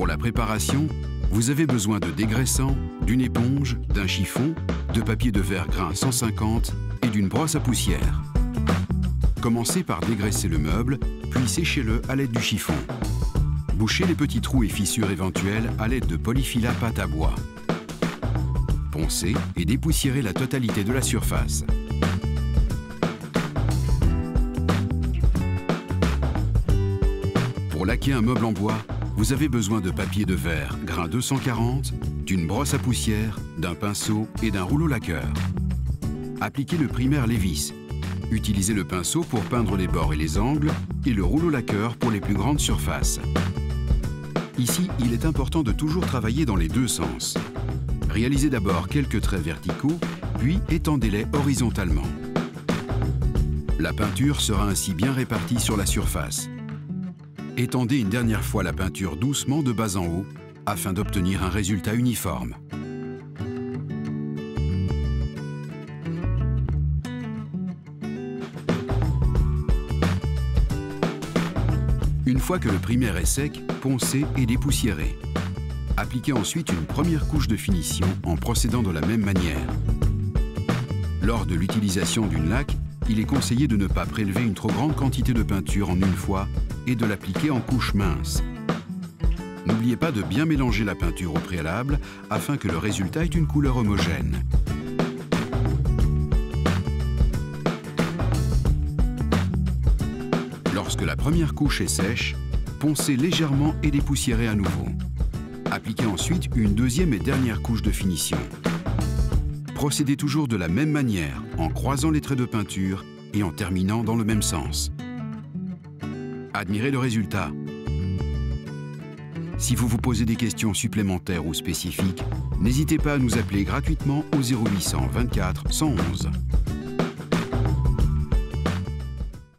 Pour la préparation, vous avez besoin de dégraissant, d'une éponge, d'un chiffon, de papier de verre grain 150 et d'une brosse à poussière. Commencez par dégraisser le meuble, puis séchez-le à l'aide du chiffon. Bouchez les petits trous et fissures éventuels à l'aide de polyfila pâte à bois. Poncez et dépoussiérez la totalité de la surface. Pour laquer un meuble en bois, vous avez besoin de papier de verre grain 240, d'une brosse à poussière, d'un pinceau et d'un rouleau laqueur. Appliquez le primaire Lévis. Utilisez le pinceau pour peindre les bords et les angles et le rouleau laqueur pour les plus grandes surfaces. Ici, il est important de toujours travailler dans les deux sens. Réalisez d'abord quelques traits verticaux, puis étendez-les horizontalement. La peinture sera ainsi bien répartie sur la surface. Étendez une dernière fois la peinture doucement de bas en haut afin d'obtenir un résultat uniforme. Une fois que le primaire est sec, poncez et dépoussiérez. Appliquez ensuite une première couche de finition en procédant de la même manière. Lors de l'utilisation d'une laque, il est conseillé de ne pas prélever une trop grande quantité de peinture en une fois et de l'appliquer en couches minces. N'oubliez pas de bien mélanger la peinture au préalable afin que le résultat ait une couleur homogène. Lorsque la première couche est sèche, poncez légèrement et dépoussiérez à nouveau. Appliquez ensuite une deuxième et dernière couche de finition. Procédez toujours de la même manière, en croisant les traits de peinture et en terminant dans le même sens. Admirez le résultat. Si vous vous posez des questions supplémentaires ou spécifiques, n'hésitez pas à nous appeler gratuitement au 0800 24 111.